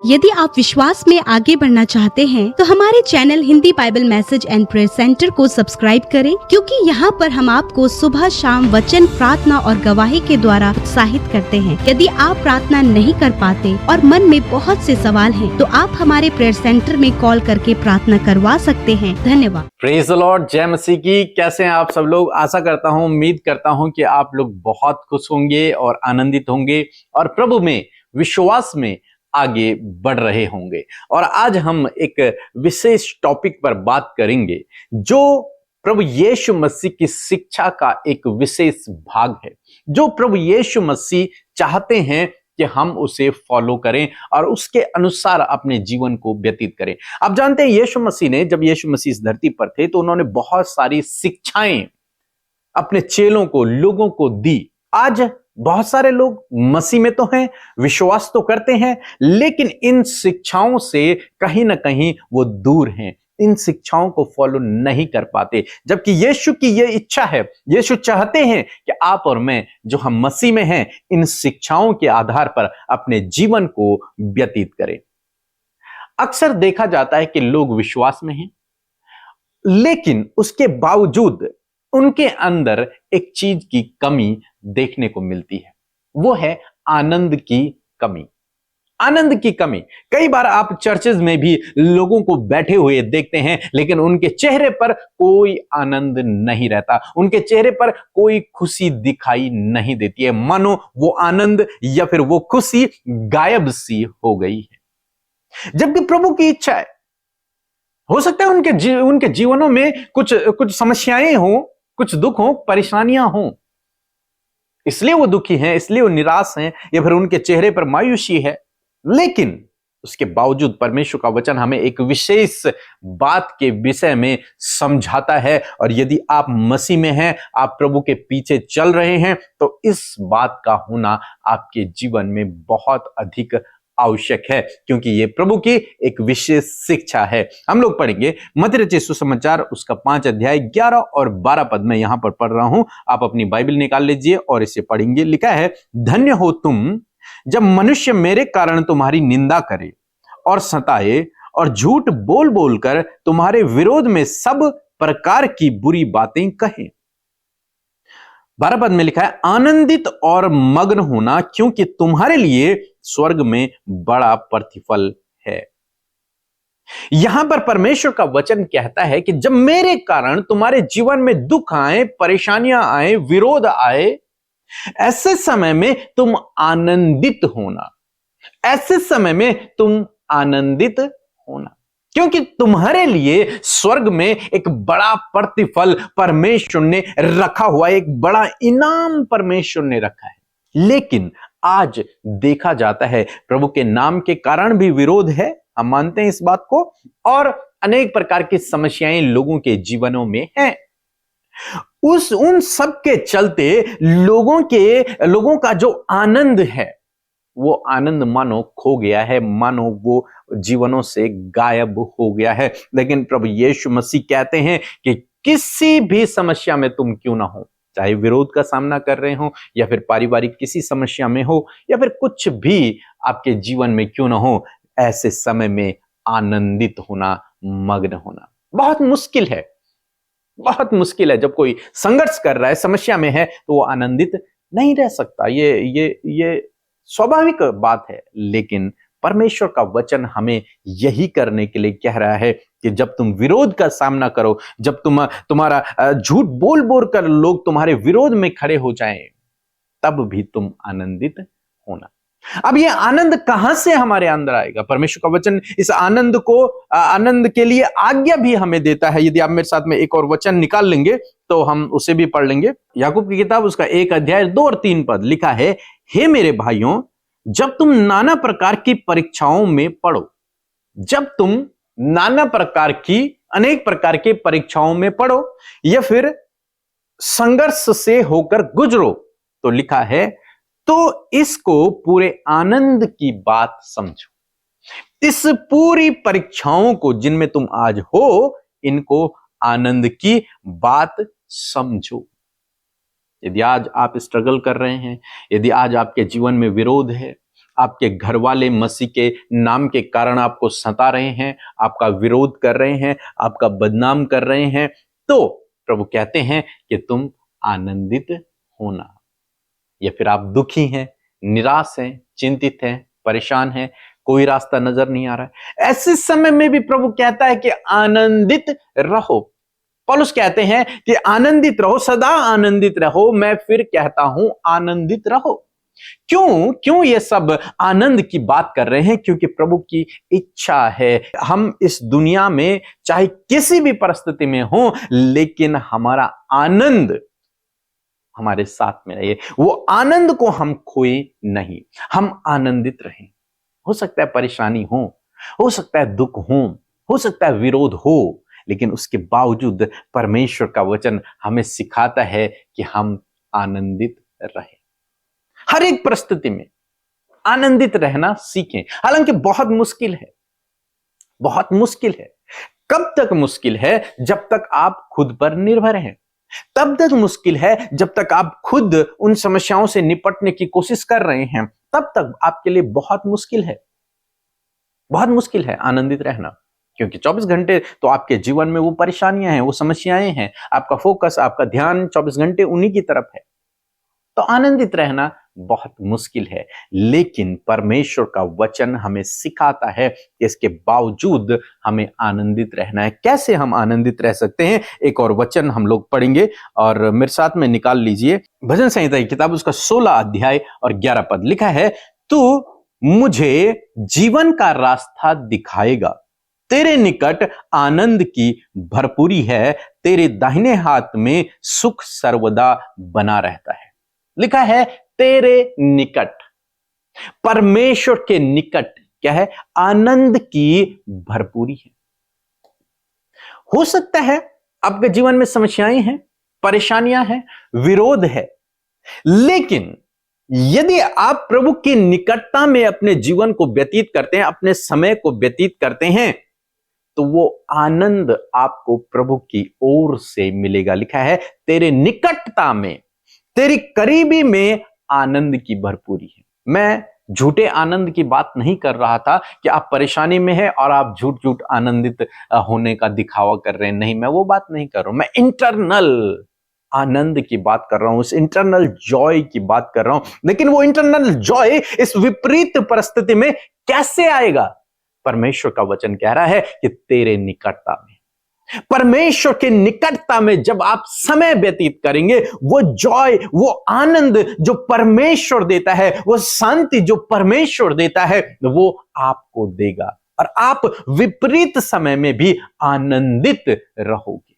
यदि आप विश्वास में आगे बढ़ना चाहते हैं तो हमारे channel Hindi Bible message and prayer centre को सब्सक्राइब करें, क्योंकि यहाँ पर हम आपको सुबह शाम वचन, प्रार्थना और गवाही के द्वारा उत्साहित करते हैं। यदि आप प्रार्थना नहीं कर पाते और मन में बहुत से सवाल हैं, तो आप हमारे प्रेयर सेंटर में कॉल करके प्रार्थना करवा सकते हैं। धन्यवाद। प्रेज द लॉर्ड, जय मसीह की। कैसे हैं आप सब लोग? आशा करता हूँ, उम्मीद करता हूँ कि आप लोग बहुत खुश होंगे और आनंदित होंगे और प्रभु में, विश्वास में आगे बढ़ रहे होंगे। और आज हम एक विशेष टॉपिक पर बात करेंगे जो प्रभु यीशु मसीह की शिक्षा का एक विशेष भाग है, जो प्रभु यीशु मसीह चाहते हैं कि हम उसे फॉलो करें और उसके अनुसार अपने जीवन को व्यतीत करें। आप जानते हैं, यीशु मसीह ने, जब यीशु मसीह इस धरती पर थे तो उन्होंने बहुत सारी शिक्षाएं अपने चेलों को, लोगों को दी। आज बहुत सारे लोग मसीह में तो हैं, विश्वास तो करते हैं, लेकिन इन शिक्षाओं से कहीं ना कहीं वो दूर हैं, इन शिक्षाओं को फॉलो नहीं कर पाते। जबकि यीशु की ये इच्छा है, यीशु चाहते हैं कि आप और मैं, जो हम मसीह में हैं, इन शिक्षाओं के आधार पर अपने जीवन को व्यतीत करें। अक्सर देखा जाता है कि लोग विश्वास में हैं, लेकिन उसके बावजूद उनके अंदर एक चीज की कमी देखने को मिलती है, वो है आनंद की कमी। आनंद की कमी। कई बार आप चर्चेज में भी लोगों को बैठे हुए देखते हैं, लेकिन उनके चेहरे पर कोई आनंद नहीं रहता, उनके चेहरे पर कोई खुशी दिखाई नहीं देती है, मानो वो आनंद या फिर वो खुशी गायब सी हो गई है। जबकि प्रभु की इच्छा है, हो सकता है उनके जीवनों में कुछ समस्याएं हो, कुछ दुख हो, परेशानियां हो, इसलिए वो दुखी हैं, इसलिए वो निराश हैं, या फिर उनके चेहरे पर मायूसी है। लेकिन उसके बावजूद परमेश्वर का वचन हमें एक विशेष बात के विषय में समझाता है, और यदि आप मसीह में हैं, आप प्रभु के पीछे चल रहे हैं, तो इस बात का होना आपके जीवन में बहुत अधिक आवश्यक है, क्योंकि ये प्रभु की एक विशेष शिक्षा है। हम लोग पढ़ेंगे मत्ती रचित सुसमाचार, उसका 5 अध्याय 11 और 12 पद में यहां पर पढ़ रहा हूं। आप अपनी बाइबल निकाल लीजिए और इसे पढ़ेंगे। लिखा है, धन्य हो तुम जब मनुष्य मेरे कारण तुम्हारी निंदा करे और सताए और झूठ बोल बोलकर तुम्हारे विरोध में सब प्रकार की बुरी बातें कहें। 12 पद में लिखा है, आनंदित और मग्न होना, क्योंकि तुम्हारे लिए स्वर्ग में बड़ा प्रतिफल है। यहां पर परमेश्वर का वचन कहता है कि जब मेरे कारण तुम्हारे जीवन में दुख आए, परेशानियां आए, विरोध आए, ऐसे समय में तुम आनंदित होना, ऐसे समय में तुम आनंदित होना, क्योंकि तुम्हारे लिए स्वर्ग में एक बड़ा प्रतिफल परमेश्वर ने रखा हुआ है, एक बड़ा इनाम परमेश्वर ने रखा है। लेकिन आज देखा जाता है प्रभु के नाम के कारण भी विरोध है, हम मानते हैं इस बात को, और अनेक प्रकार की समस्याएं लोगों के जीवनों में हैं। उन सब के चलते लोगों का जो आनंद है, वो आनंद मानो खो गया है, मानो वो जीवनों से गायब हो गया है। लेकिन प्रभु यीशु मसीह कहते हैं कि किसी भी समस्या में तुम क्यों ना हो, चाहे विरोध का सामना कर रहे हो, या फिर पारिवारिक किसी समस्या में हो, या फिर कुछ भी आपके जीवन में क्यों ना हो, ऐसे समय में आनंदित होना, मग्न होना बहुत मुश्किल है। बहुत मुश्किल है। जब कोई संघर्ष कर रहा है, समस्या में है, तो वो आनंदित नहीं रह सकता। ये स्वाभाविक बात है। लेकिन परमेश्वर का वचन हमें यही करने के लिए कह रहा है कि जब तुम विरोध का सामना करो, जब तुम्हारा झूठ बोल बोल कर लोग तुम्हारे विरोध में खड़े हो जाएं, तब भी तुम आनंदित होना। अब ये आनंद कहां से हमारे अंदर आएगा? परमेश्वर का वचन इस आनंद के लिए आज्ञा भी हमें देता है। यदि आप मेरे साथ में एक और वचन निकाल लेंगे तो हम उसे भी पढ़ लेंगे। याकूब की किताब, उसका 1 अध्याय 2 और 3 पद लिखा है, हे मेरे भाइयों, जब तुम नाना प्रकार की परीक्षाओं में पड़ो, जब तुम नाना प्रकार की, अनेक प्रकार की परीक्षाओं में पड़ो या फिर संघर्ष से होकर गुजरो, तो लिखा है, तो इसको पूरे आनंद की बात समझो। इस पूरी परीक्षाओं को जिनमें तुम आज हो, इनको आनंद की बात समझो। यदि आज आप स्ट्रगल कर रहे हैं, यदि आज आपके जीवन में विरोध है, आपके घर वाले मसीह के नाम के कारण आपको सता रहे हैं, आपका विरोध कर रहे हैं, आपका बदनाम कर रहे हैं, तो प्रभु कहते हैं कि तुम आनंदित होना। या फिर आप दुखी हैं, निराश हैं, चिंतित हैं, परेशान हैं, कोई रास्ता नजर नहीं आ रहा है, ऐसे समय में भी प्रभु कहता है कि आनंदित रहो। पौलुस कहते हैं कि आनंदित रहो, सदा आनंदित रहो। मैं फिर कहता हूं आनंदित रहो। क्यों ये सब आनंद की बात कर रहे हैं? क्योंकि प्रभु की इच्छा है हम इस दुनिया में चाहे किसी भी परिस्थिति में हो, लेकिन हमारा आनंद हमारे साथ में रहे, वो आनंद को हम खोए नहीं, हम आनंदित रहें। हो सकता है परेशानी हो सकता है दुख हो सकता है विरोध हो, लेकिन उसके बावजूद परमेश्वर का वचन हमें सिखाता है कि हम आनंदित रहें। हर एक परिस्थिति में आनंदित रहना सीखें। हालांकि बहुत मुश्किल है, बहुत मुश्किल है। कब तक मुश्किल है? जब तक आप खुद पर निर्भर हैं। तब तक मुश्किल है जब तक आप खुद उन समस्याओं से निपटने की कोशिश कर रहे हैं। तब तक आपके लिए बहुत मुश्किल है, बहुत मुश्किल है आनंदित रहना। क्योंकि 24 घंटे तो आपके जीवन में वो परेशानियां हैं, वो समस्याएं हैं, आपका फोकस, आपका ध्यान 24 घंटे उन्हीं की तरफ है। तो आनंदित रहना बहुत मुश्किल है, लेकिन परमेश्वर का वचन हमें सिखाता है कि इसके बावजूद हमें आनंदित रहना है। कैसे हम आनंदित रह सकते हैं? एक और वचन हम लोग पढ़ेंगे और मेरे साथ में निकाल लीजिए। भजन संहिता की किताब उसका 16 अध्याय और 11 पद लिखा है, तू मुझे जीवन का रास्ता दिखाएगा, तेरे निकट आनंद की भरपूरी है, तेरे दाहिने हाथ में सुख सर्वदा बना रहता है। लिखा है तेरे निकट, परमेश्वर के निकट क्या है? आनंद की भरपूरी है। हो सकता है आपके जीवन में समस्याएं हैं, परेशानियां हैं, विरोध है, लेकिन यदि आप प्रभु की निकटता में अपने जीवन को व्यतीत करते हैं, अपने समय को व्यतीत करते हैं, तो वो आनंद आपको प्रभु की ओर से मिलेगा। लिखा है तेरे निकटता में, तेरी करीबी में आनंद की भरपूरी है। मैं झूठे आनंद की बात नहीं कर रहा था कि आप परेशानी में हैं और आप झूठ झूठ आनंदित होने का दिखावा कर रहे हैं। नहीं, मैं वो बात नहीं कर रहा हूं। मैं इंटरनल आनंद की बात कर रहा हूं, उस इंटरनल जॉय की बात कर रहा हूं। लेकिन वो इंटरनल जॉय इस विपरीत परिस्थिति में कैसे आएगा? परमेश्वर का वचन कह रहा है कि तेरे निकटता में, परमेश्वर के निकटता में जब आप समय व्यतीत करेंगे, वो जॉय, वो आनंद जो परमेश्वर देता है, वो शांति जो परमेश्वर देता है, वो आपको देगा और आप विपरीत समय में भी आनंदित रहोगे।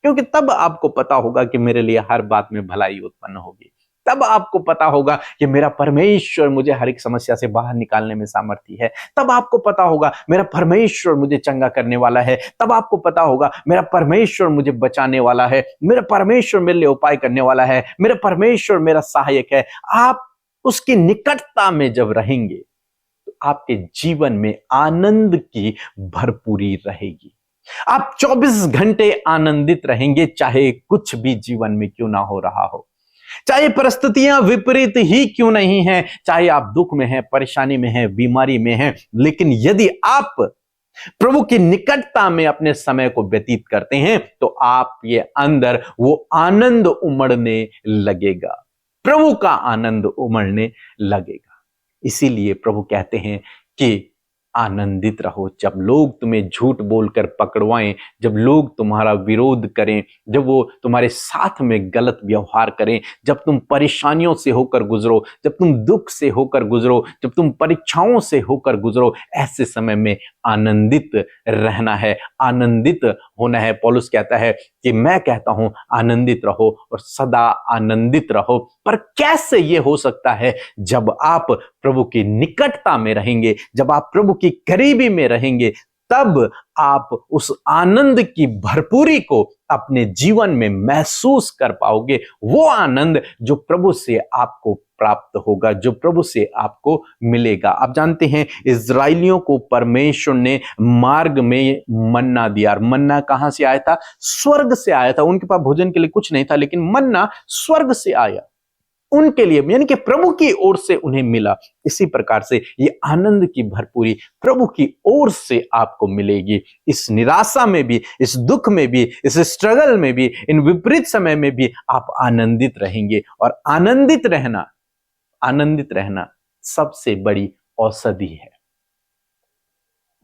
क्योंकि तब आपको पता होगा कि मेरे लिए हर बात में भलाई उत्पन्न होगी। तब आपको पता होगा कि मेरा परमेश्वर मुझे हर एक समस्या से बाहर निकालने में सामर्थ्य है। तब आपको पता होगा मेरा परमेश्वर मुझे चंगा करने वाला है। तब आपको पता होगा मेरा परमेश्वर मुझे बचाने वाला है, मेरा परमेश्वर मेरे लिए उपाय करने वाला है, मेरा परमेश्वर मेरा सहायक है। आप उसकी निकटता में जब रहेंगे तो आपके जीवन में आनंद की भरपूरी रहेगी। आप 24 घंटे आनंदित रहेंगे, चाहे कुछ भी जीवन में क्यों ना हो रहा हो, चाहे परिस्थितियां विपरीत ही क्यों नहीं हैं, चाहे आप दुख में हैं, परेशानी में हैं, बीमारी में हैं, लेकिन यदि आप प्रभु की निकटता में अपने समय को व्यतीत करते हैं तो आप ये अंदर वो आनंद उमड़ने लगेगा, प्रभु का आनंद उमड़ने लगेगा। इसीलिए प्रभु कहते हैं कि आनंदित रहो। जब लोग तुम्हें झूठ बोलकर पकड़वाएं, जब लोग तुम्हारा विरोध करें, जब वो तुम्हारे साथ में गलत व्यवहार करें, जब तुम परेशानियों से होकर गुजरो, जब तुम दुख से होकर गुजरो, जब तुम परीक्षाओं से होकर गुजरो, ऐसे समय में आनंदित रहना है, आनंदित होना है। पौलुस कहता है कि मैं कहता हूं आनंदित रहो और सदा आनंदित रहो। पर कैसे ये हो सकता है? जब आप प्रभु की निकटता में रहेंगे, जब आप प्रभु की करीबी में रहेंगे, तब आप उस आनंद की भरपूरी को अपने जीवन में महसूस कर पाओगे। वो आनंद जो प्रभु से आपको प्राप्त होगा, जो प्रभु से आपको मिलेगा। आप जानते हैं इजराइलियों को परमेश्वर ने मार्ग में मन्ना दिया। मन्ना कहां से आया था? स्वर्ग से आया था। उनके पास भोजन के लिए कुछ नहीं था, लेकिन मन्ना स्वर्ग से आया। उनके लिए, यानी कि प्रभु की ओर से उन्हें मिला, इसी प्रकार से ये आनंद की भरपूरी प्रभु की ओर से आपको मिलेगी। इस निराशा में भी, इस दुख में भी, इस स्ट्रगल में भी, इन विपरीत समय में भी आप आनंदित रहेंगे। और आनंदित रहना सबसे बड़ी औषधि है।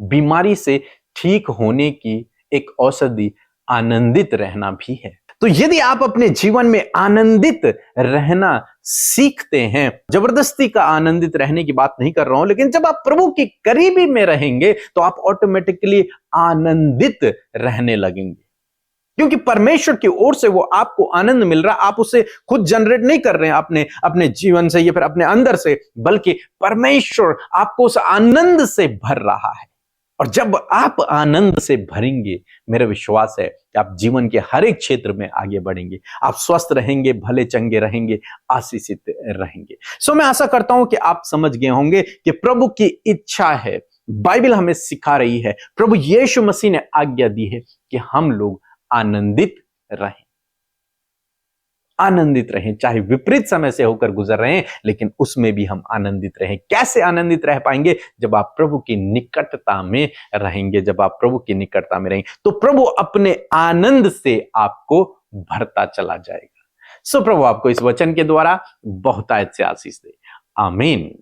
बीमारी से ठीक होने की एक औषधि आनंदित रहना भी है। तो यदि आप अपने जीवन में आनंदित रहना सीखते हैं, जबरदस्ती का आनंदित रहने की बात नहीं कर रहा हूं, लेकिन जब आप प्रभु की करीबी में रहेंगे तो आप ऑटोमेटिकली आनंदित रहने लगेंगे, क्योंकि परमेश्वर की ओर से वो आपको आनंद मिल रहा, आप उसे खुद जनरेट नहीं कर रहे हैं अपने जीवन से या फिर अपने अंदर से, बल्कि परमेश्वर आपको उस आनंद से भर रहा है। और जब आप आनंद से भरेंगे, मेरा विश्वास है कि आप जीवन के हर एक क्षेत्र में आगे बढ़ेंगे, आप स्वस्थ रहेंगे, भले चंगे रहेंगे, आशीषित रहेंगे। सो मैं आशा करता हूं कि आप समझ गए होंगे कि प्रभु की इच्छा है, बाइबल हमें सिखा रही है, प्रभु यीशु मसीह ने आज्ञा दी है कि हम लोग आनंदित रहें, चाहे विपरीत समय से होकर गुजर रहे हैं, लेकिन उसमें भी हम आनंदित रहें। कैसे आनंदित रह पाएंगे? जब आप प्रभु की निकटता में रहेंगे। जब आप प्रभु की निकटता में रहेंगे तो प्रभु अपने आनंद से आपको भरता चला जाएगा। सो प्रभु आपको इस वचन के द्वारा बहुतायत से आशीष दे। आमीन।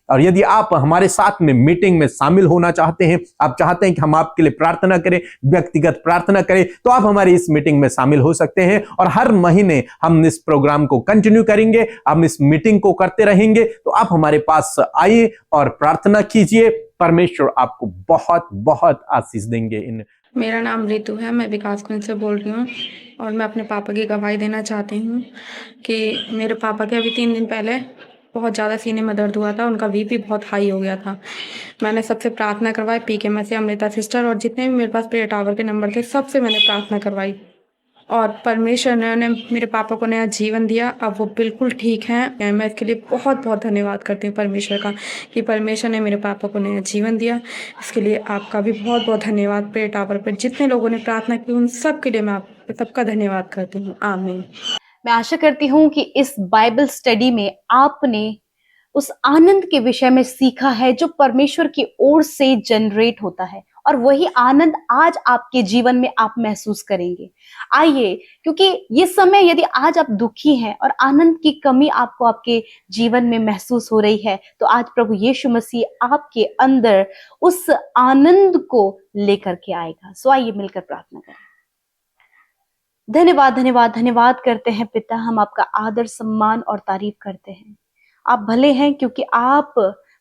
और यदि आप हमारे साथ में मीटिंग में शामिल होना चाहते हैं, आप चाहते हैं कि हम आपके लिए प्रार्थना करें, व्यक्तिगत प्रार्थना करें, तो आप हमारी इस मीटिंग में शामिल हो सकते हैं। और हर महीने हम इस प्रोग्राम को कंटिन्यू करेंगे, हम इस मीटिंग को करते रहेंगे। तो आप हमारे पास आइए और प्रार्थना कीजिए। परमेश्वर आपको बहुत बहुत आशीष देंगे। मेरा नाम रितु है, मैं विकासगंज से बोल रही हूँ और मैं अपने पापा की गवाही देना चाहती हूँ कि मेरे पापा के अभी 3 दिन पहले बहुत ज़्यादा सीने में दर्द हुआ था, उनका बीपी बहुत हाई हो गया था। मैंने सबसे प्रार्थना करवाई, PK से अमृता सिस्टर और जितने भी मेरे पास प्रेयर टावर के नंबर थे, सबसे मैंने प्रार्थना करवाई और परमेश्वर ने मेरे पापा को नया जीवन दिया। अब वो बिल्कुल ठीक हैं। मैं इसके लिए बहुत बहुत धन्यवाद करती हूँ परमेश्वर का कि परमेश्वर ने मेरे पापा को नया जीवन दिया। इसके लिए आपका भी बहुत बहुत धन्यवाद। प्रेयर टावर पर जितने लोगों ने प्रार्थना की, उन सब के लिए मैं आप सबका धन्यवाद करती हूँ। आमीन। मैं आशा करती हूँ कि इस बाइबल स्टडी में आपने उस आनंद के विषय में सीखा है जो परमेश्वर की ओर से जनरेट होता है, और वही आनंद आज आपके जीवन में आप महसूस करेंगे। आइए, क्योंकि ये समय यदि आज आप दुखी हैं और आनंद की कमी आपको आपके जीवन में महसूस हो रही है, तो आज प्रभु यीशु मसीह आपके अंदर उस आनंद को लेकर के आएगा। सो आइए मिलकर प्रार्थना करें। धन्यवाद धन्यवाद धन्यवाद करते हैं पिता, हम आपका आदर सम्मान और तारीफ करते हैं। आप भले हैं क्योंकि आप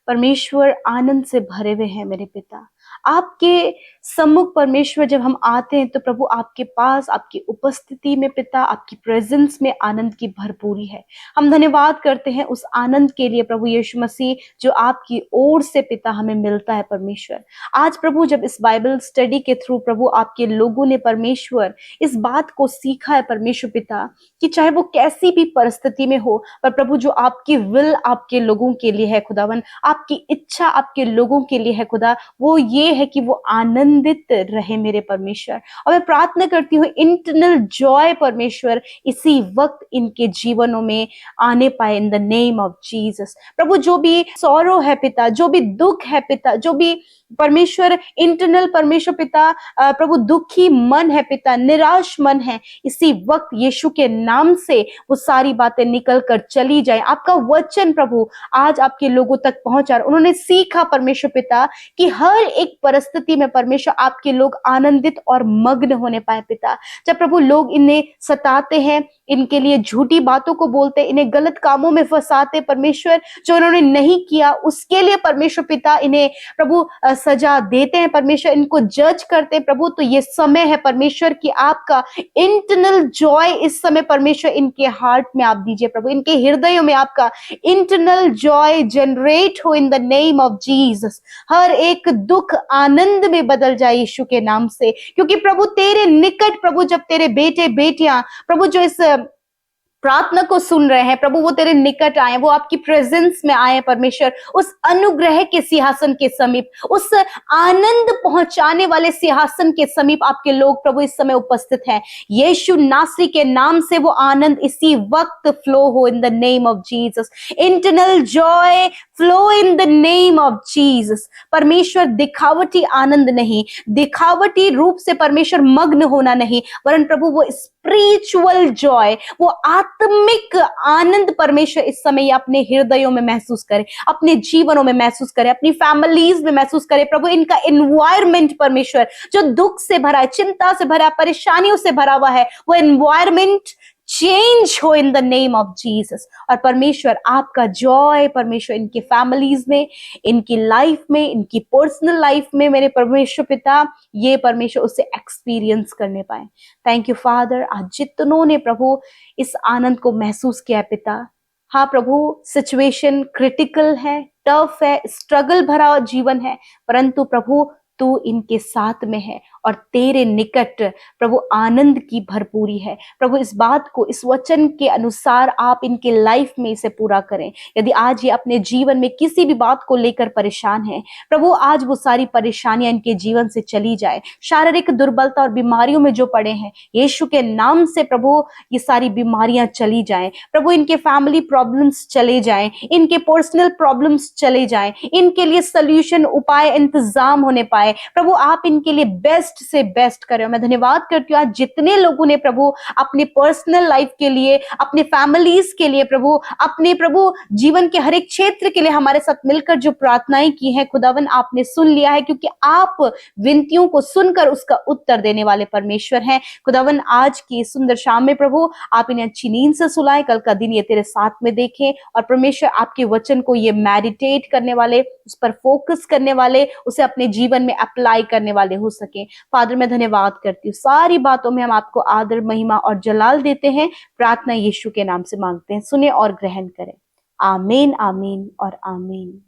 परमेश्वर आनंद से भरे हुए हैं मेरे पिता। आपके सम्मुख परमेश्वर जब हम आते हैं तो प्रभु आपके पास, आपकी उपस्थिति में पिता, आपकी प्रेजेंस में आनंद की भरपूरी है। हम धन्यवाद करते हैं उस आनंद के लिए प्रभु यीशु मसीह जो आपकी ओर से पिता हमें मिलता है परमेश्वर। आज प्रभु जब इस बाइबल स्टडी के थ्रू प्रभु आपके लोगों ने परमेश्वर इस बात को सीखा है परमेश्वर पिता कि चाहे वो कैसी भी परिस्थिति में हो, पर प्रभु जो आपकी विल आपके लोगों के लिए है खुदावन, आपकी इच्छा आपके लोगों के लिए है खुदा, वो ये है कि वो आनंदित रहे मेरे परमेश्वर। और मैं प्रार्थना करती हूँ इंटरनल जॉय परमेश्वर इसी वक्त इनके जीवनों में आने पाए in the name of Jesus. प्रभु जो भी सॉरो है पिता, जो भी दुख है पिता, जो भी परमेश्वर इंटरनल परमेश्वर पिता प्रभु दुखी मन है पिता, निराश मन है, इसी वक्त यीशु के नाम से वो सारी बातें निकल कर चली जाए। आपका वचन प्रभु आज आपके लोगों तक पहुंचा, उन्होंने सीखा परमेश्वर पिता कि हर एक परिस्थिति में परमेश्वर आपके लोग आनंदित और मग्न होने पाए पिता। जब प्रभु लोग इन्हें सताते हैं, इनके लिए झूठी बातों को बोलते, इन्हें गलत कामों में फंसाते परमेश्वर, जो उन्होंने नहीं किया उसके लिए परमेश्वर पिता इन्हें प्रभु सजा देते हैं परमेश्वर, इनको जज करते प्रभु, तो ये समय है परमेश्वर कि आपका इंटरनल जॉय इस समय परमेश्वर इनके हार्ट में आप दीजिए प्रभु, इनके हृदयों में आपका इंटरनल जॉय जनरेट हो in the name of Jesus. हर एक दुख आनंद में बदल जाए यीशु के नाम से, क्योंकि प्रभु तेरे निकट प्रभु जब तेरे बेटे बेटियां प्रभु जो इस प्रार्थना को सुन रहे हैं प्रभु, वो तेरे निकट आए, वो आपकी प्रेजेंस में आए परमेश्वर, उस अनुग्रह के सिंहासन के समीप, उस आनंद पहुंचाने वाले सिंहासन के समीप आपके लोग प्रभु इस समय उपस्थित हैं। यीशु नासरी के नाम से वो आनंद इसी वक्त फ्लो हो in the name of Jesus. Internal Joy flow in the name of Jesus. परमेश्वर दिखावटी आनंद नहीं, दिखावटी रूप से परमेश्वर मग्न होना नहीं, वरन प्रभु वो स्पिरिचुअल जॉय, वो आत्मिक आनंद परमेश्वर इस समय अपने हृदयों में महसूस करे, अपने जीवनों में महसूस करे, अपनी फैमिलीज में महसूस करे। प्रभु इनका एनवायरमेंट परमेश्वर जो दुख से भरा है, चिंता से भरा है, परेशानियों से भरा हुआ है, वो एनवायरमेंट चेंज हो in the name of Jesus. और परमेश्वर आपका जॉय परमेश्वर इनकी फैमिलीज में, इनकी लाइफ में, इनकी पर्सनल लाइफ में मेरे परमेश्वर पिता, ये परमेश्वर उसे एक्सपीरियंस करने पाए। Thank you father. आज जितनों ने प्रभु इस आनंद को महसूस किया पिता, हाँ प्रभु सिचुएशन क्रिटिकल है, टफ है, स्ट्रगल भरा जीवन है, परंतु प्रभु तू इनके साथ में है और तेरे निकट प्रभु आनंद की भरपूरी है। प्रभु इस बात को, इस वचन के अनुसार आप इनके लाइफ में इसे पूरा करें। यदि आज ये अपने जीवन में किसी भी बात को लेकर परेशान है प्रभु, आज वो सारी परेशानियां इनके जीवन से चली जाए। शारीरिक दुर्बलता और बीमारियों में जो पड़े हैं, यीशु के नाम से प्रभु ये सारी बीमारियां चली जाएं। प्रभु इनके फैमिली प्रॉब्लम्स चले जाएं, इनके पर्सनल प्रॉब्लम्स चले जाएं, इनके लिए सोल्यूशन, उपाय, इंतजाम होने पाए। प्रभु आप इनके लिए बेस्ट से बेस्ट करें। मैं धन्यवाद करती हूँ आज जितने लोगों ने प्रभु अपने पर्सनल लाइफ के लिए, अपने फैमिलीज के लिए प्रभु, अपने प्रभु जीवन के हर एक क्षेत्र के लिए हमारे साथ मिलकर जो प्रार्थनाएं की हैं, खुदावन आपने सुन लिया है, क्योंकि आप विनतियों को सुनकर उसका उत्तर देने वाले परमेश्वर हैं। खुदावन आज की सुंदर शाम में प्रभु आप इन्हें अच्छी नींद से सुलाएं, कल का दिन ये तेरे साथ में देखें और परमेश्वर आपके वचन को ये मेडिटेट करने वाले, उस पर फोकस करने वाले, उसे अपने जीवन में अप्लाई करने वाले हो सके। फादर मैं धन्यवाद करती हूँ, सारी बातों में हम आपको आदर, महिमा और जलाल देते हैं। प्रार्थना यीशु के नाम से मांगते हैं, सुने और ग्रहण करें। आमीन, आमीन और आमीन।